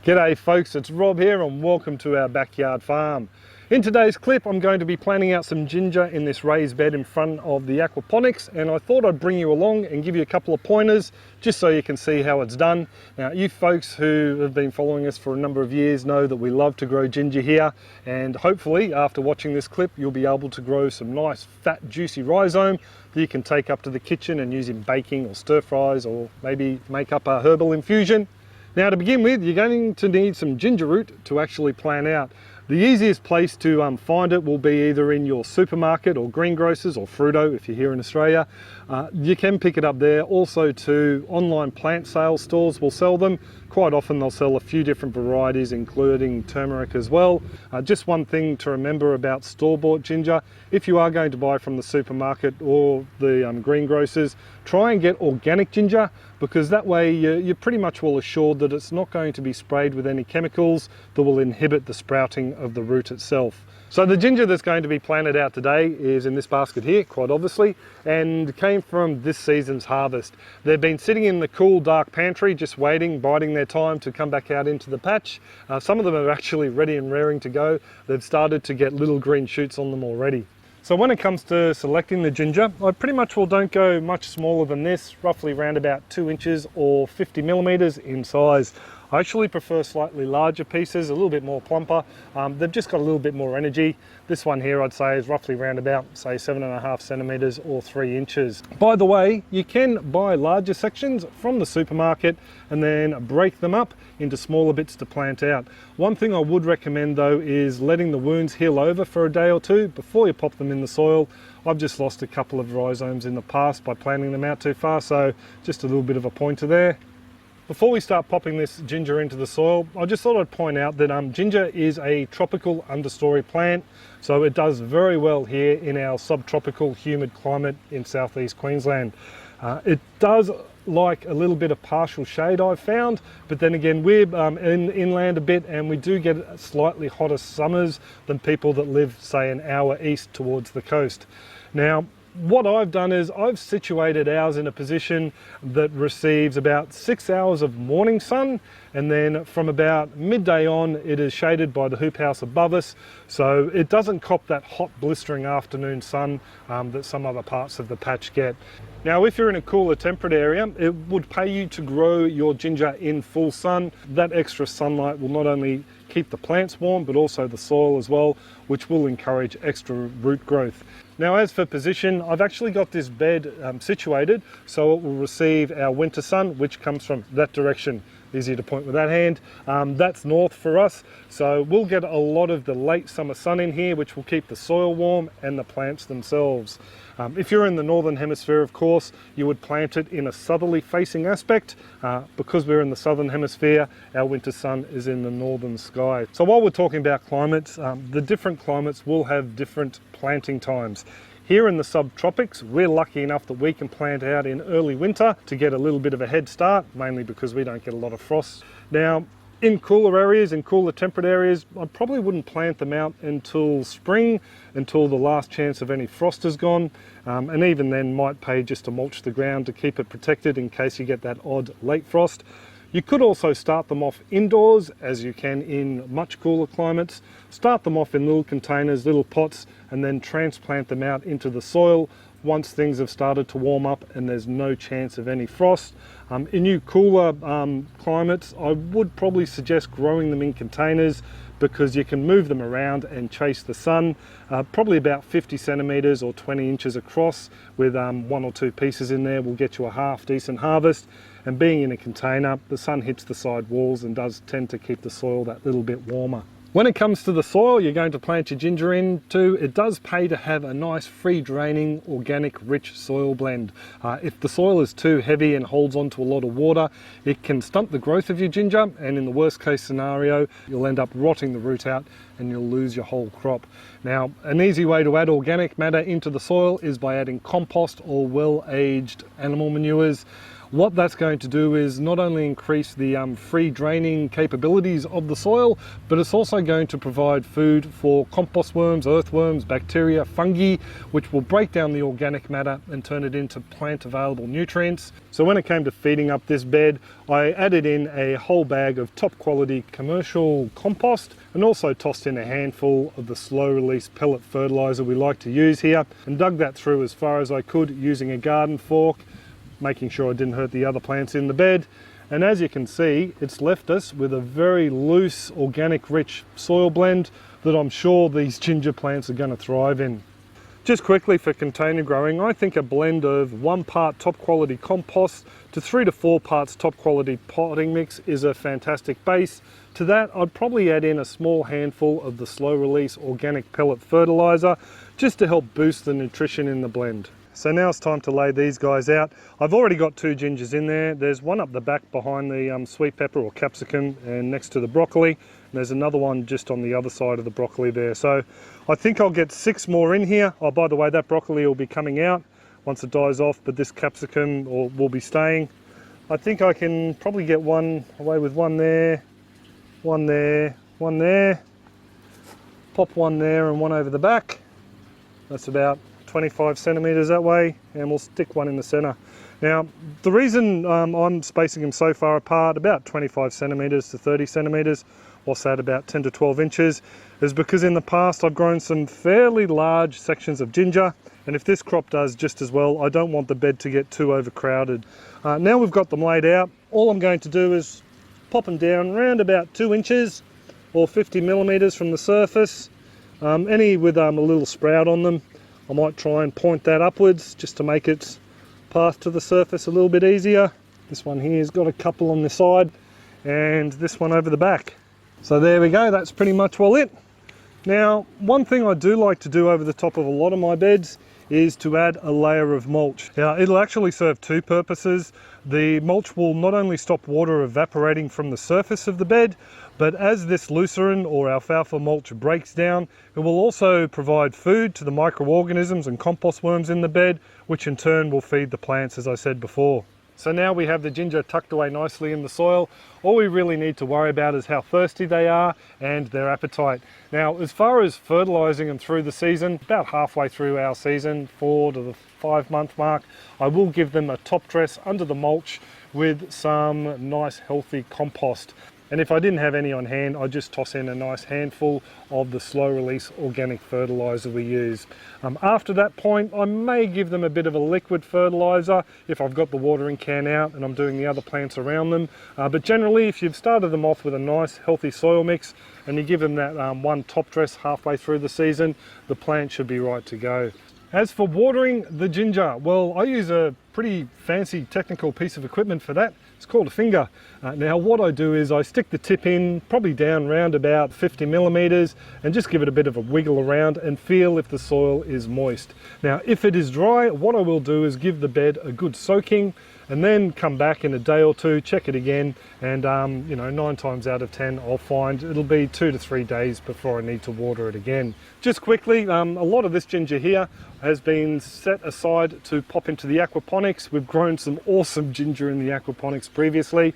G'day folks, it's Rob here and welcome to our backyard farm. In today's clip I'm going to be planting out some ginger in this raised bed in front of the aquaponics, and I thought I'd bring you along and give you a couple of pointers just so you can see how it's done. Now, you folks who have been following us for a number of years know that we love to grow ginger here, and hopefully after watching this clip you'll be able to grow some nice fat juicy rhizome that you can take up to the kitchen and use in baking or stir fries, or maybe make up a herbal infusion. Now, to begin with, you're going to need some ginger root to actually plant out. The easiest place to find it will be either in your supermarket or greengrocers or Fruito if you're here in Australia. You can pick it up there. Also, to online plant sales stores will sell them. Quite often they'll sell a few different varieties, including turmeric as well. Just one thing to remember about store-bought ginger: if you are going to buy from the supermarket or the greengrocers, try and get organic ginger, because that way you're pretty much well assured that it's not going to be sprayed with any chemicals that will inhibit the sprouting of the root itself. So the ginger that's going to be planted out today is in this basket here, quite obviously, and came from this season's harvest. They've been sitting in the cool, dark pantry, just waiting, biding their time to come back out into the patch. Some of them are actually ready and raring to go. They've started to get little green shoots on them already. So when it comes to selecting the ginger, I pretty much don't go much smaller than this, roughly around about 2 inches or 50 millimeters in size. I actually prefer slightly larger pieces, a little bit more plumper. They've just got a little bit more energy. This one here I'd say is roughly around about, say, 7.5 centimeters or 3 inches. By the way, you can buy larger sections from the supermarket and then break them up into smaller bits to plant out. One thing I would recommend though is letting the wounds heal over for a day or two before you pop them in the soil. I've just lost a couple of rhizomes in the past by planting them out too far, so just a little bit of a pointer there. Before we start popping this ginger into the soil, I just thought I'd point out that ginger is a tropical understory plant, so it does very well here in our subtropical humid climate in southeast Queensland. It does like a little bit of partial shade, I've found, but then again we're inland a bit and we do get slightly hotter summers than people that live, say, an hour east towards the coast. Now, what I've done is I've situated ours in a position that receives about 6 hours of morning sun, and then from about midday on it is shaded by the hoop house above us, so it doesn't cop that hot blistering afternoon sun that some other parts of the patch get. Now, if you're in a cooler temperate area, it would pay you to grow your ginger in full sun. That extra sunlight will not only keep the plants warm but also the soil as well, which will encourage extra root growth. Now, as for position, I've actually got this bed situated so it will receive our winter sun, which comes from that direction. Easy to point with that hand. That's north for us, so we'll get a lot of the late summer sun in here, which will keep the soil warm and the plants themselves. If you're in the northern hemisphere, of course, you would plant it in a southerly facing aspect. Because we're in the southern hemisphere, our winter sun is in the northern sky. So while we're talking about climates, the different climates will have different planting times. Here in the subtropics, we're lucky enough that we can plant out in early winter to get a little bit of a head start, mainly because we don't get a lot of frost. Now, in cooler areas, in cooler temperate areas, I probably wouldn't plant them out until spring, until the last chance of any frost is gone, and even then might pay just to mulch the ground to keep it protected in case you get that odd late frost. You could also start them off indoors, as you can in much cooler climates. Start them off in little containers, little pots, and then transplant them out into the soil once things have started to warm up and there's no chance of any frost. In new cooler climates, I would probably suggest growing them in containers, because you can move them around and chase the sun. Probably about 50 centimeters or 20 inches across, with 1 or 2 pieces in there will get you a half decent harvest. And being in a container, the sun hits the side walls and does tend to keep the soil that little bit warmer. When it comes to the soil you're going to plant your ginger into, it does pay to have a nice free draining, organic, rich soil blend. If the soil is too heavy and holds on to a lot of water, it can stunt the growth of your ginger, and in the worst case scenario, you'll end up rotting the root out and you'll lose your whole crop. Now, an easy way to add organic matter into the soil is by adding compost or well-aged animal manures. What that's going to do is not only increase the free draining capabilities of the soil, but it's also going to provide food for compost worms, earthworms, bacteria, fungi, which will break down the organic matter and turn it into plant available nutrients. So when it came to feeding up this bed, I added in a whole bag of top quality commercial compost and also tossed in a handful of the slow release pellet fertilizer we like to use here, and dug that through as far as I could using a garden fork, making sure I didn't hurt the other plants in the bed. And as you can see, it's left us with a very loose, organic rich soil blend that I'm sure these ginger plants are going to thrive in. Just quickly for container growing, I think a blend of 1 part top quality compost to 3 to 4 parts top quality potting mix is a fantastic base. To that, I'd probably add in a small handful of the slow release organic pellet fertilizer just to help boost the nutrition in the blend. So now it's time to lay these guys out. I've already got 2 gingers in there. There's one up the back behind the sweet pepper or capsicum and next to the broccoli. And there's another one just on the other side of the broccoli there. So I think I'll get 6 more in here. Oh, by the way, that broccoli will be coming out once it dies off, but this capsicum will be staying. I think I can probably get one away with one there, one there, one there. Pop one there and one over the back. That's about 25 centimeters that way, and we'll stick one in the center. Now, the reason I'm spacing them so far apart, about 25 centimeters to 30 centimeters, what's that, about 10 to 12 inches, is because in the past I've grown some fairly large sections of ginger, and if this crop does just as well, I don't want the bed to get too overcrowded. Now we've got them laid out, all I'm going to do is pop them down around about 2 inches or 50 millimeters from the surface. Any with a little sprout on them, I might try and point that upwards just to make its path to the surface a little bit easier. This one here has got a couple on the side and this one over the back. So there we go, that's pretty much well it. Now, one thing I do like to do over the top of a lot of my beds is to add a layer of mulch. Now, it'll actually serve 2 purposes. The mulch will not only stop water evaporating from the surface of the bed, but as this lucerne or alfalfa mulch breaks down, it will also provide food to the microorganisms and compost worms in the bed, which in turn will feed the plants, as I said before. So now we have the ginger tucked away nicely in the soil. All we really need to worry about is how thirsty they are and their appetite. Now, as far as fertilizing them through the season, about halfway through our season, 4 to the 5 month mark, I will give them a top dress under the mulch with some nice healthy compost. And if I didn't have any on hand, I'd just toss in a nice handful of the slow release organic fertilizer we use. After that point, I may give them a bit of a liquid fertilizer if I've got the watering can out and I'm doing the other plants around them. But generally, if you've started them off with a nice healthy soil mix and you give them that one top dress halfway through the season, the plant should be right to go. As for watering the ginger, well, I use a pretty fancy technical piece of equipment for that. It's called a finger. Now what I do is I stick the tip in, probably down around about 50 millimeters, and just give it a bit of a wiggle around and feel if the soil is moist. Now if it is dry, what I will do is give the bed a good soaking and then come back in a day or 2, check it again, and 9 times out of 10 I'll find it'll be 2 to 3 days before I need to water it again. Just quickly, a lot of this ginger here has been set aside to pop into the aquaponics. We've grown some awesome ginger in the aquaponics previously.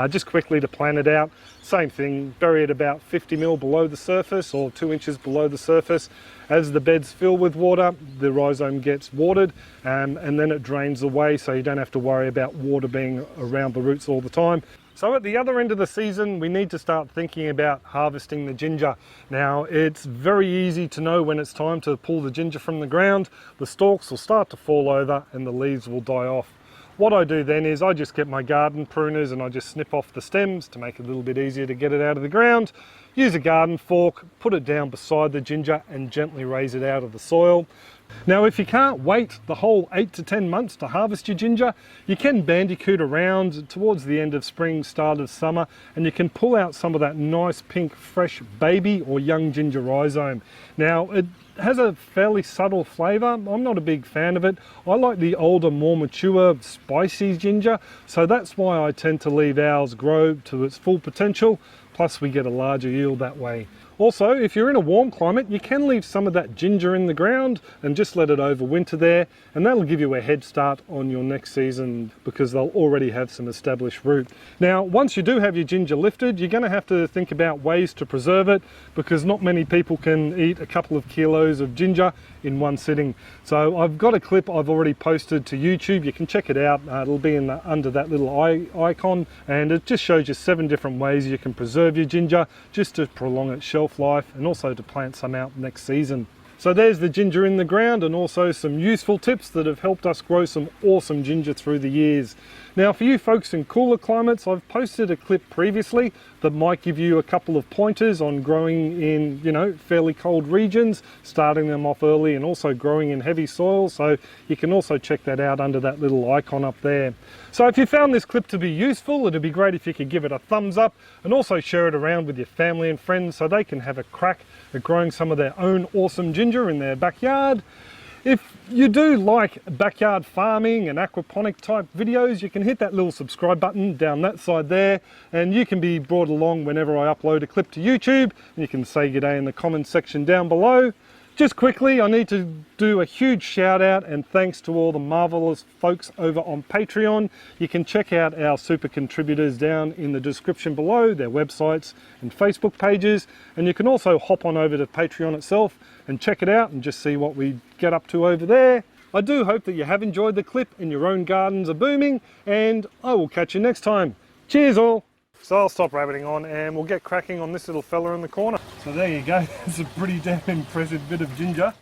Just quickly to plan it out, same thing, bury it about 50 mil below the surface or 2 inches below the surface. As the beds fill with water, the rhizome gets watered and then it drains away, so you don't have to worry about water being around the roots all the time. So at the other end of the season, we need to start thinking about harvesting the ginger. Now, it's very easy to know when it's time to pull the ginger from the ground. The stalks will start to fall over and the leaves will die off. What I do then is I just get my garden pruners and I just snip off the stems to make it a little bit easier to get it out of the ground. Use a garden fork, put it down beside the ginger and gently raise it out of the soil. Now, if you can't wait the whole 8 to 10 months to harvest your ginger, you can bandicoot around towards the end of spring, start of summer, and you can pull out some of that nice pink, fresh baby or young ginger rhizome. Now, it has a fairly subtle flavour. I'm not a big fan of it. I like the older, more mature, spicy ginger, so that's why I tend to leave ours grow to its full potential. plus we get a larger yield that way. Also, if you're in a warm climate, you can leave some of that ginger in the ground and just let it overwinter there, and that'll give you a head start on your next season because they'll already have some established root. Now, once you do have your ginger lifted, you're going to have to think about ways to preserve it because not many people can eat a couple of kilos of ginger in one sitting. So I've got a clip I've already posted to YouTube. You can check it out. It'll be under that little icon, and it just shows you 7 different ways you can preserve your ginger just to prolong its shelf life and also to plant some out next season. So there's the ginger in the ground and also some useful tips that have helped us grow some awesome ginger through the years. Now for you folks in cooler climates, I've posted a clip previously that might give you a couple of pointers on growing in, you know, fairly cold regions, starting them off early and also growing in heavy soil. So you can also check that out under that little icon up there. So if you found this clip to be useful, it'd be great if you could give it a thumbs up and also share it around with your family and friends so they can have a crack at growing some of their own awesome ginger in their backyard. If you do like backyard farming and aquaponic type videos, you can hit that little subscribe button down that side there, and you can be brought along whenever I upload a clip to YouTube, and you can say good day in the comments section down below. Just quickly, I need to do a huge shout out and thanks to all the marvelous folks over on Patreon. You can check out our super contributors down in the description below, their websites and Facebook pages. And you can also hop on over to Patreon itself and check it out and just see what we get up to over there. I do hope that you have enjoyed the clip and your own gardens are booming, and I will catch you next time. Cheers all! So I'll stop rabbiting on and we'll get cracking on this little fella in the corner. So there you go, it's a pretty damn impressive bit of ginger.